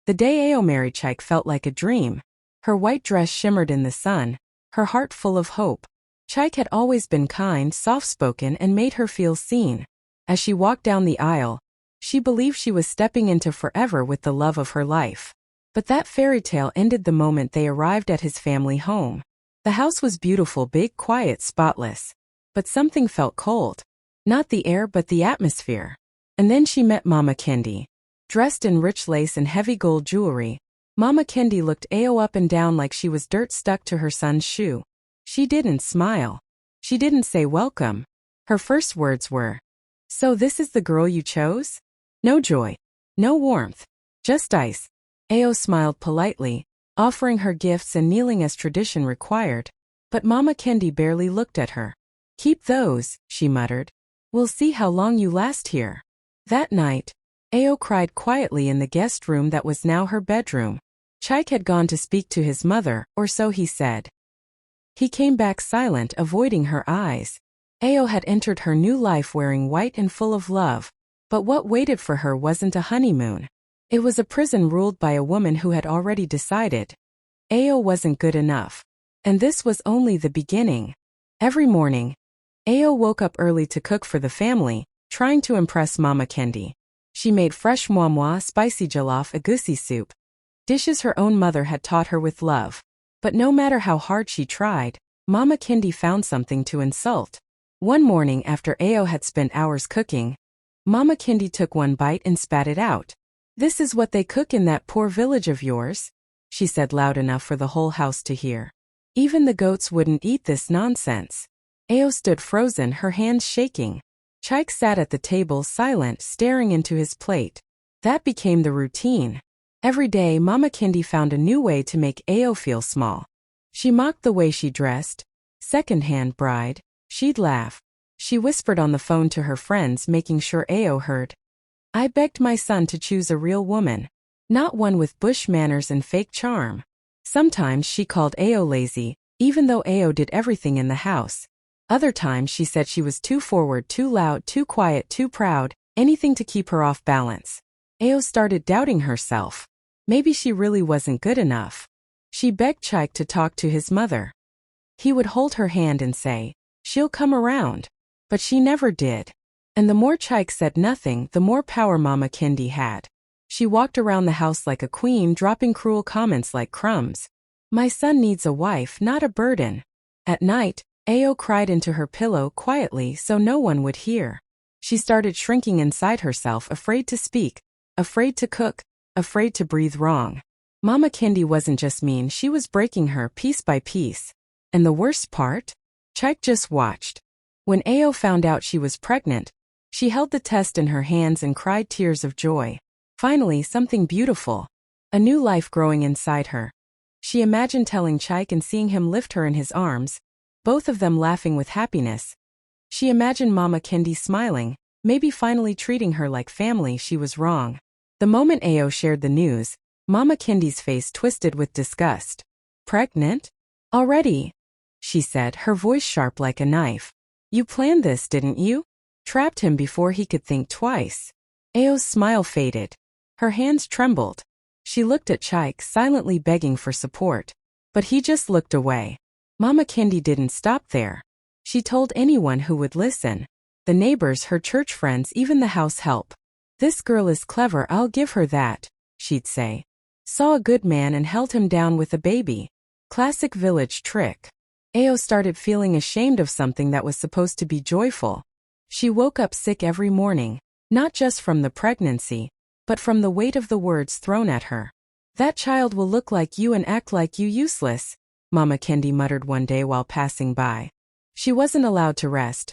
The day Ao married Chike felt like a dream. Her white dress shimmered in the sun, her heart full of hope. Chike had always been kind, soft-spoken, and made her feel seen. As she walked down the aisle, she believed she was stepping into forever with the love of her life. But that fairy tale ended the moment they arrived at his family home. The house was beautiful, big, quiet, spotless. But something felt cold. Not the air, but the atmosphere. And then she met Mama Kendi. Dressed in rich lace and heavy gold jewelry, Mama Kendi looked Ao up and down like she was dirt stuck to her son's shoe. She didn't smile. She didn't say welcome. Her first words were, "So this is the girl you chose?" No joy. No warmth. Just ice. Ao smiled politely, offering her gifts and kneeling as tradition required. But Mama Kendi barely looked at her. "Keep those," she muttered. "We'll see how long you last here." That night, Ao cried quietly in the guest room that was now her bedroom. Chike had gone to speak to his mother, or so he said. He came back silent, avoiding her eyes. Ao had entered her new life wearing white and full of love. But what waited for her wasn't a honeymoon. It was a prison ruled by a woman who had already decided Ao wasn't good enough. And this was only the beginning. Every morning, Ao woke up early to cook for the family, trying to impress Mama Kendi. She made fresh moi, spicy jollof, egusi soup. Dishes her own mother had taught her with love. But no matter how hard she tried, Mama Kendi found something to insult. One morning after Ao had spent hours cooking, Mama Kendi took one bite and spat it out. "This is what they cook in that poor village of yours," she said loud enough for the whole house to hear. "Even the goats wouldn't eat this nonsense." Ao stood frozen, her hands shaking. Chike sat at the table silent, staring into his plate. That became the routine. Every day Mama Kendi found a new way to make Ao feel small. She mocked the way she dressed. Second-hand bride. She'd laugh. She whispered on the phone to her friends, making sure Ao heard. "I begged my son to choose a real woman. Not one with bush manners and fake charm." Sometimes she called Ao lazy, even though Ao did everything in the house. Other times she said she was too forward, too loud, too quiet, too proud, anything to keep her off balance. Ao started doubting herself. Maybe she really wasn't good enough. She begged Chike to talk to his mother. He would hold her hand and say, "She'll come around." But she never did. And the more Chike said nothing, the more power Mama Kendi had. She walked around the house like a queen, dropping cruel comments like crumbs. "My son needs a wife, not a burden." At night, Ao cried into her pillow quietly so no one would hear. She started shrinking inside herself, afraid to speak, afraid to cook, afraid to breathe wrong. Mama Kendi wasn't just mean, she was breaking her piece by piece. And the worst part? Chike just watched. When Ao found out she was pregnant, she held the test in her hands and cried tears of joy. Finally, something beautiful. A new life growing inside her. She imagined telling Chike and seeing him lift her in his arms, both of them laughing with happiness. She imagined Mama Kendi smiling, maybe finally treating her like family. She was wrong. The moment Ao shared the news, Mama Kendi's face twisted with disgust. "Pregnant? Already?" she said, her voice sharp like a knife. "You planned this, didn't you?" Trapped him before he could think twice. Ao's smile faded. Her hands trembled. She looked at Chike, silently begging for support. But he just looked away. Mama Kendi didn't stop there. She told anyone who would listen. The neighbors, her church friends, even the house help. "This girl is clever, I'll give her that," she'd say. "Saw a good man and held him down with a baby." Classic village trick. Ao started feeling ashamed of something that was supposed to be joyful. She woke up sick every morning, not just from the pregnancy, but from the weight of the words thrown at her. "That child will look like you and act like you, useless," Mama Kendi muttered one day while passing by. She wasn't allowed to rest.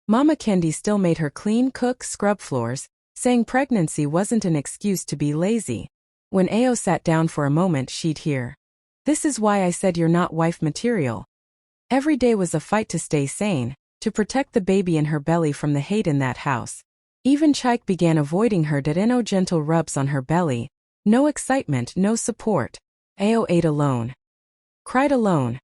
Mama Kendi still made her clean, cook, scrub floors, saying pregnancy wasn't an excuse to be lazy. When Ao sat down for a moment, she'd hear, "This is why I said you're not wife material." Every day was a fight to stay sane, to protect the baby in her belly from the hate in that house. Even Chike began avoiding her. Did no gentle rubs on her belly, no excitement, no support. Ao ate alone. Cried alone.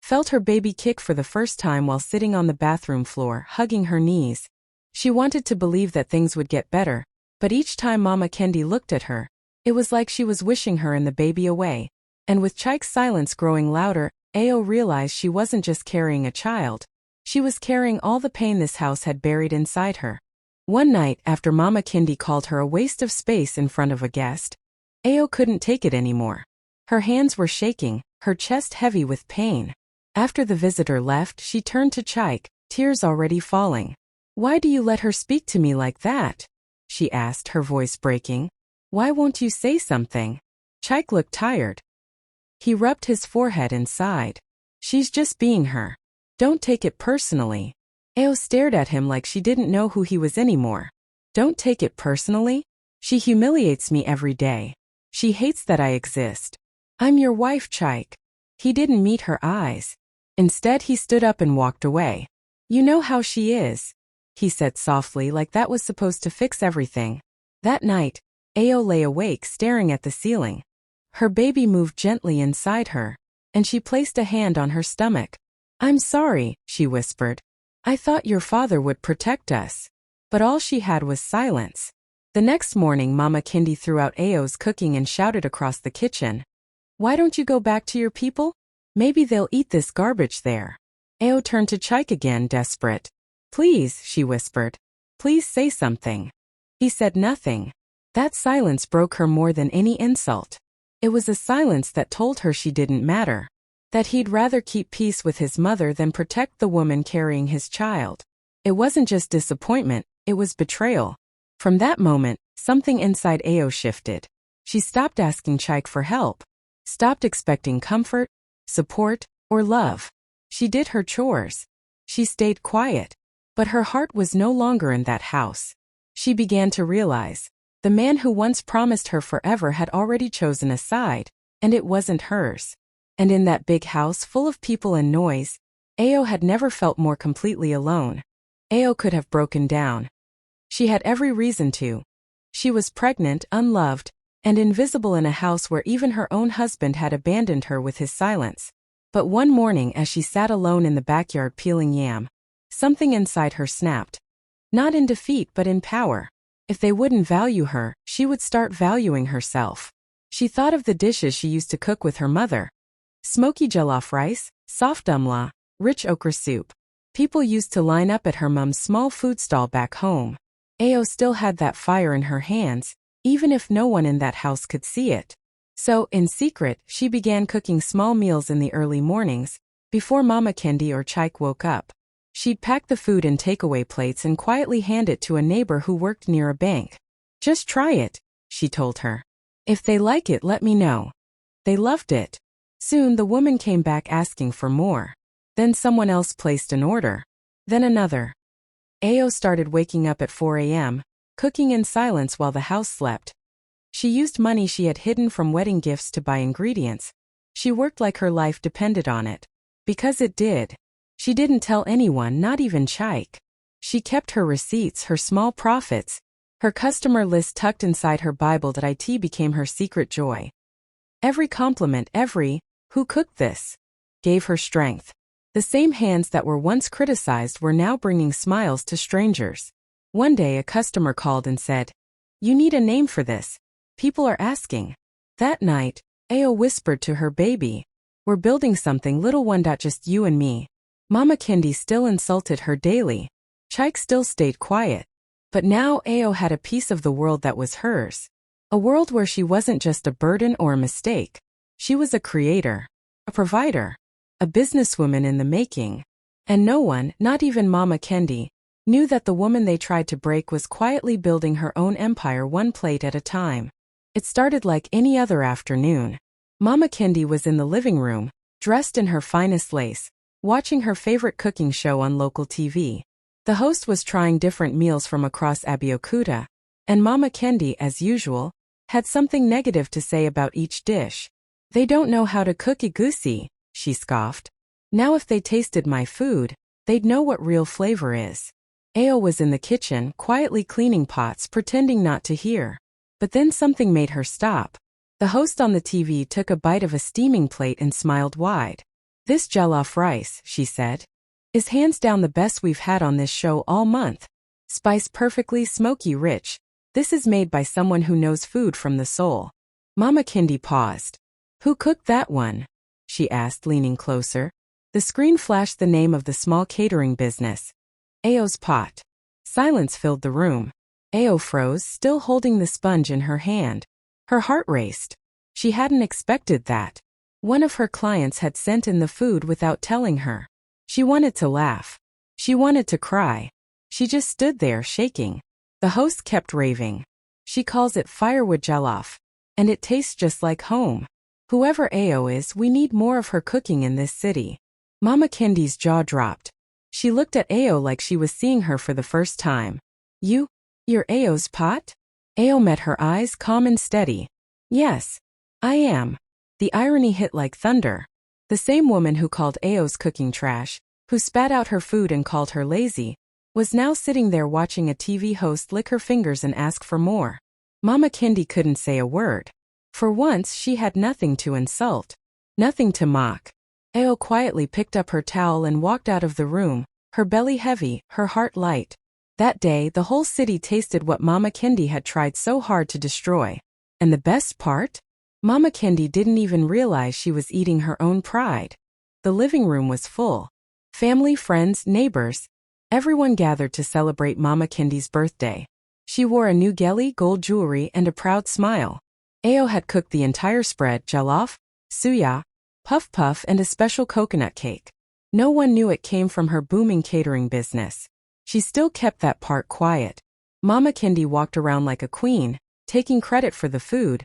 Felt her baby kick for the first time while sitting on the bathroom floor, hugging her knees. She wanted to believe that things would get better, but each time Mama Kendi looked at her, It was like she was wishing her and the baby away. And with Chike's silence growing louder, Ao realized she wasn't just carrying a child. She was carrying all the pain this house had buried inside her. One night, after Mama Kendi called her a waste of space in front of a guest, Ao couldn't take it anymore. Her hands were shaking, her chest heavy with pain. After the visitor left, she turned to Chike, tears already falling. "Why do you let her speak to me like that?" she asked, her voice breaking. "Why won't you say something?" Chike looked tired. He rubbed his forehead and sighed. "She's just being her. Don't take it personally." Ao stared at him like she didn't know who he was anymore. "Don't take it personally? She humiliates me every day. She hates that I exist. I'm your wife, Chike." He didn't meet her eyes. Instead, he stood up and walked away. "You know how she is," he said softly, like that was supposed to fix everything. That night, Ao lay awake staring at the ceiling. Her baby moved gently inside her, and she placed a hand on her stomach. "I'm sorry," she whispered. "I thought your father would protect us." But all she had was silence. The next morning, Mama Kendi threw out Ao's cooking and shouted across the kitchen, "Why don't you go back to your people? Maybe they'll eat this garbage there." Ao turned to Chike again, desperate. "Please," she whispered. "Please say something." He said nothing. That silence broke her more than any insult. It was a silence that told her she didn't matter. That he'd rather keep peace with his mother than protect the woman carrying his child. It wasn't just disappointment, it was betrayal. From that moment, something inside Ao shifted. She stopped asking Chike for help. Stopped expecting comfort, support, or love. She did her chores. She stayed quiet. But her heart was no longer in that house. She began to realize, the man who once promised her forever had already chosen a side, and it wasn't hers. And in that big house full of people and noise, Ao had never felt more completely alone. Ao could have broken down. She had every reason to. She was pregnant, unloved, and invisible in a house where even her own husband had abandoned her with his silence. But one morning, as she sat alone in the backyard peeling yam, something inside her snapped. Not in defeat but in power. If they wouldn't value her, she would start valuing herself. She thought of the dishes she used to cook with her mother. Smoky jollof rice, soft umla, rich okra soup. People used to line up at her mom's small food stall back home. Ao still had that fire in her hands, even if no one in that house could see it. So, in secret, she began cooking small meals in the early mornings, before Mama Kendi or Chike woke up. She'd pack the food in takeaway plates and quietly hand it to a neighbor who worked near a bank. "Just try it," she told her. "If they like it, let me know." They loved it. Soon the woman came back asking for more. Then someone else placed an order. Then another. Ao started waking up at 4 a.m., cooking in silence while the house slept. She used money she had hidden from wedding gifts to buy ingredients. She worked like her life depended on it. Because it did. She didn't tell anyone, not even Chike. She kept her receipts, her small profits. Her customer list tucked inside her Bible that it became her secret joy. Every compliment, "Who cooked this?" gave her strength. The same hands that were once criticized were now bringing smiles to strangers. One day a customer called and said, "You need a name for this. People are asking." That night, Ao whispered to her baby, "We're building something, little one, just you and me." Mama Kendi still insulted her daily. Chike still stayed quiet. But now Ao had a piece of the world that was hers. A world where she wasn't just a burden or a mistake. She was a creator, a provider, a businesswoman in the making. And no one, not even Mama Kendi, knew that the woman they tried to break was quietly building her own empire one plate at a time. It started like any other afternoon. Mama Kendi was in the living room, dressed in her finest lace, watching her favorite cooking show on local TV. The host was trying different meals from across Abeokuta, and Mama Kendi, as usual, had something negative to say about each dish. "They don't know how to cook egusi," she scoffed. "Now if they tasted my food, they'd know what real flavor is." Ao was in the kitchen, quietly cleaning pots, pretending not to hear. But then something made her stop. The host on the TV took a bite of a steaming plate and smiled wide. "This jollof rice," she said, "is hands down the best we've had on this show all month. Spiced perfectly, smoky, rich. This is made by someone who knows food from the soul." Mama Kendi paused. Who cooked that one? She asked, leaning closer. The screen flashed the name of the small catering business. Ayo's pot. Silence filled the room. Ayo froze, still holding the sponge in her hand. Her heart raced. She hadn't expected that. One of her clients had sent in the food without telling her. She wanted to laugh. She wanted to cry. She just stood there, shaking. The host kept raving. She calls it firewood jollof. And it tastes just like home. Whoever Ayo is, we need more of her cooking in this city. Mama Kendi's jaw dropped. She looked at Ayo like she was seeing her for the first time. You're Ayo's pot? Ayo met her eyes, calm and steady. Yes, I am. The irony hit like thunder. The same woman who called Ayo's cooking trash, who spat out her food and called her lazy, was now sitting there watching a TV host lick her fingers and ask for more. Mama Kendi couldn't say a word. For once, she had nothing to insult, nothing to mock. Ayo quietly picked up her towel and walked out of the room, her belly heavy, her heart light. That day, the whole city tasted what Mama Kendi had tried so hard to destroy. And the best part? Mama Kendi didn't even realize she was eating her own pride. The living room was full. Family, friends, neighbors. Everyone gathered to celebrate Mama Kendi's birthday. She wore a new gelly, gold jewelry, and a proud smile. Ayo had cooked the entire spread: jollof, suya, puff puff, and a special coconut cake. No one knew it came from her booming catering business. She still kept that part quiet. Mama Kendi walked around like a queen, taking credit for the food,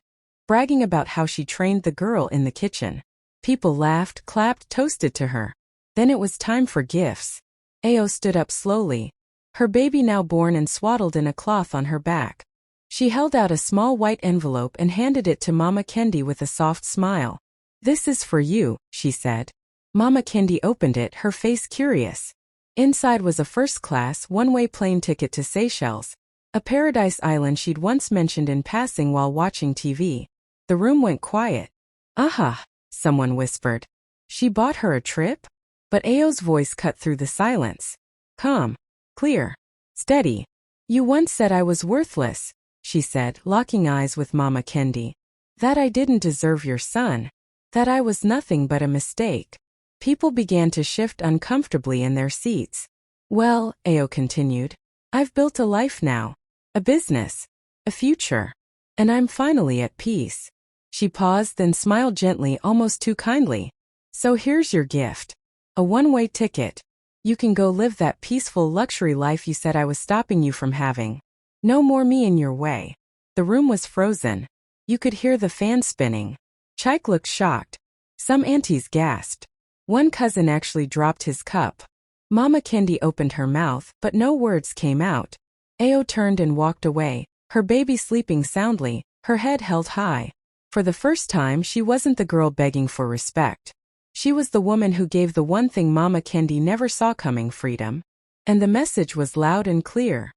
bragging about how she trained the girl in the kitchen. People laughed, clapped, toasted to her. Then it was time for gifts. Ayo stood up slowly, her baby now born and swaddled in a cloth on her back. She held out a small white envelope and handed it to Mama Kendi with a soft smile. This is for you, she said. Mama Kendi opened it, her face curious. Inside was a first-class, one-way plane ticket to Seychelles, a paradise island she'd once mentioned in passing while watching TV. The room went quiet. Aha, someone whispered. She bought her a trip? But Ayo's voice cut through the silence. Calm, clear, steady. You once said I was worthless, she said, locking eyes with Mama Kendi. That I didn't deserve your son. That I was nothing but a mistake. People began to shift uncomfortably in their seats. Well, Ayo continued, I've built a life now. A business. A future. And I'm finally at peace. She paused, then smiled gently, almost too kindly. So here's your gift. A one-way ticket. You can go live that peaceful luxury life you said I was stopping you from having. No more me in your way. The room was frozen. You could hear the fan spinning. Chaik looked shocked. Some aunties gasped. One cousin actually dropped his cup. Mama Kendi opened her mouth, but no words came out. Ayo turned and walked away, her baby sleeping soundly, her head held high. For the first time, she wasn't the girl begging for respect. She was the woman who gave the one thing Mama Kendi never saw coming: freedom. And the message was loud and clear.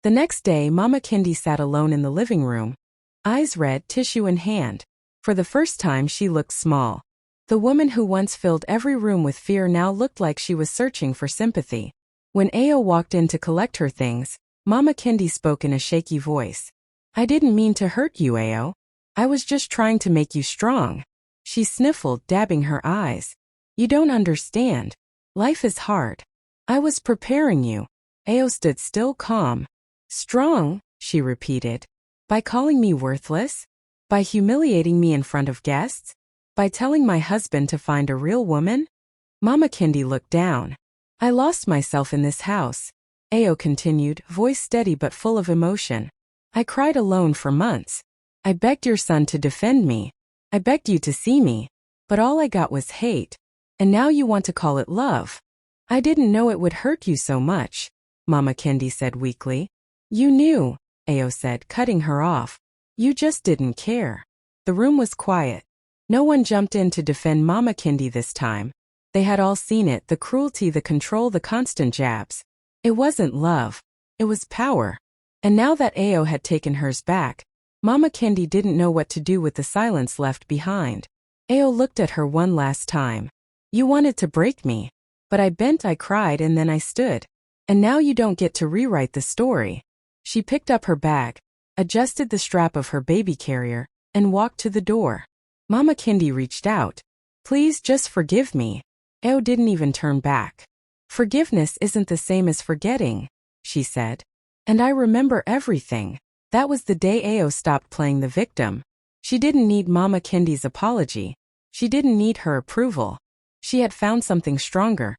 The next day, Mama Kendi sat alone in the living room, eyes red, tissue in hand. For the first time, she looked small. The woman who once filled every room with fear now looked like she was searching for sympathy. When Ayo walked in to collect her things, Mama Kendi spoke in a shaky voice. I didn't mean to hurt you, Ayo. I was just trying to make you strong. She sniffled, dabbing her eyes. You don't understand. Life is hard. I was preparing you. Ayo stood still, calm. Strong, she repeated. By calling me worthless? By humiliating me in front of guests? By telling my husband to find a real woman? Mama Kendi looked down. I lost myself in this house. Ayo continued, voice steady but full of emotion. I cried alone for months. I begged your son to defend me. I begged you to see me. But all I got was hate. And now you want to call it love. I didn't know it would hurt you so much, Mama Kendi said weakly. You knew, Ayo said, cutting her off. You just didn't care. The room was quiet. No one jumped in to defend Mama Kendi this time. They had all seen it, the cruelty, the control, the constant jabs. It wasn't love. It was power. And now that Ayo had taken hers back, Mama Kendi didn't know what to do with the silence left behind. Ayo looked at her one last time. You wanted to break me. But I bent, I cried, and then I stood. And now you don't get to rewrite the story. She picked up her bag, adjusted the strap of her baby carrier, and walked to the door. Mama Kendi reached out. Please just forgive me. Ao didn't even turn back. Forgiveness isn't the same as forgetting, she said. And I remember everything. That was the day Ao stopped playing the victim. She didn't need Mama Kendi's apology. She didn't need her approval. She had found something stronger.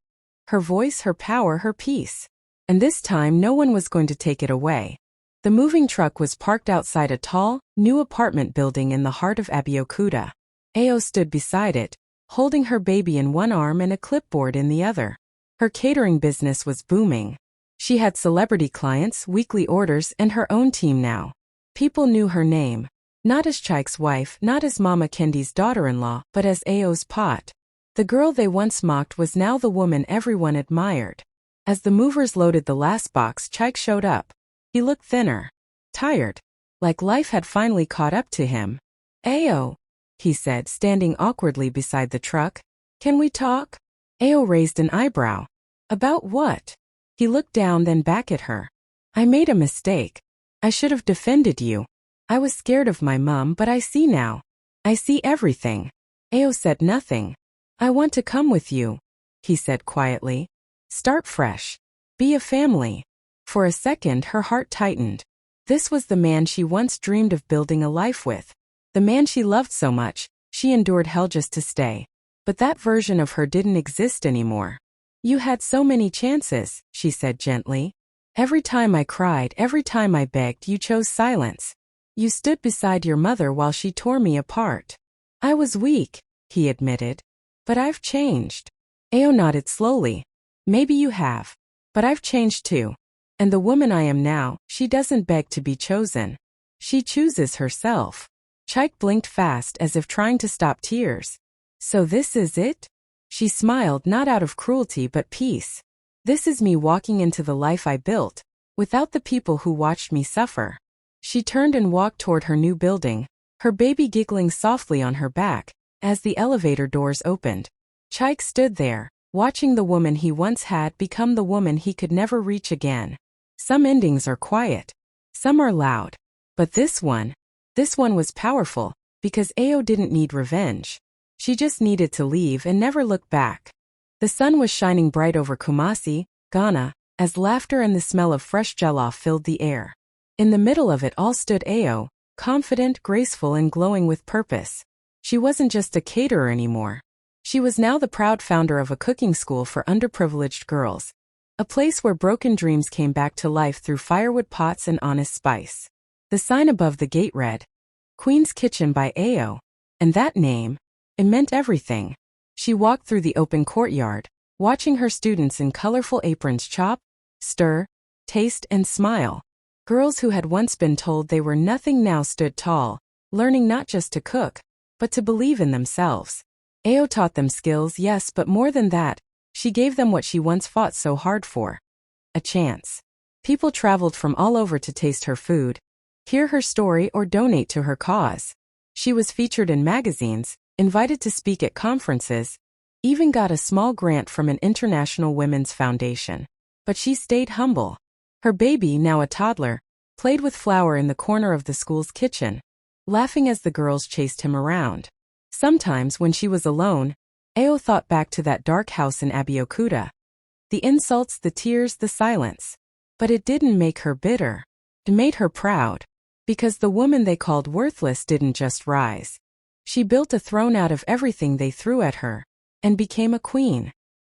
Her voice, her power, her peace. And this time no one was going to take it away. The moving truck was parked outside a tall, new apartment building in the heart of Abeokuta. Ao stood beside it, holding her baby in one arm and a clipboard in the other. Her catering business was booming. She had celebrity clients, weekly orders, and her own team now. People knew her name. Not as Chaik's wife, not as Mama Kendi's daughter-in-law, but as Ao's pot. The girl they once mocked was now the woman everyone admired. As the movers loaded the last box, Chaik showed up. He looked thinner. Tired. Like life had finally caught up to him. Ao, he said, standing awkwardly beside the truck. Can we talk? Ao raised an eyebrow. About what? He looked down, then back at her. I made a mistake. I should have defended you. I was scared of my mom, but I see now. I see everything. Ao said nothing. I want to come with you, he said quietly. Start fresh. Be a family. For a second her heart tightened. This was the man she once dreamed of building a life with. The man she loved so much, she endured hell just to stay. But that version of her didn't exist anymore. You had so many chances, she said gently. Every time I cried, every time I begged, you chose silence. You stood beside your mother while she tore me apart. I was weak, he admitted. But I've changed. Ao nodded slowly. Maybe you have. But I've changed too. And the woman I am now, she doesn't beg to be chosen. She chooses herself. Chaik blinked fast as if trying to stop tears. So this is it? She smiled, not out of cruelty but peace. This is me walking into the life I built, without the people who watched me suffer. She turned and walked toward her new building, her baby giggling softly on her back, as the elevator doors opened. Chaik stood there, watching the woman he once had become the woman he could never reach again. Some endings are quiet. Some are loud. But this one was powerful, because Ao didn't need revenge. She just needed to leave and never look back. The sun was shining bright over Kumasi, Ghana, as laughter and the smell of fresh jollof filled the air. In the middle of it all stood Ao, confident, graceful, and glowing with purpose. She wasn't just a caterer anymore. She was now the proud founder of a cooking school for underprivileged girls. A place where broken dreams came back to life through firewood pots and honest spice. The sign above the gate read, Queen's Kitchen by Ao. And that name, it meant everything. She walked through the open courtyard, watching her students in colorful aprons chop, stir, taste, and smile. Girls who had once been told they were nothing now stood tall, learning not just to cook, but to believe in themselves. Ao taught them skills, yes, but more than that, she gave them what she once fought so hard for. A chance. People traveled from all over to taste her food, hear her story, or donate to her cause. She was featured in magazines, invited to speak at conferences, even got a small grant from an international women's foundation. But she stayed humble. Her baby, now a toddler, played with flour in the corner of the school's kitchen, laughing as the girls chased him around. Sometimes when she was alone, Ao thought back to that dark house in Abeokuta. The insults, the tears, the silence. But it didn't make her bitter. It made her proud. Because the woman they called worthless didn't just rise. She built a throne out of everything they threw at her, and became a queen.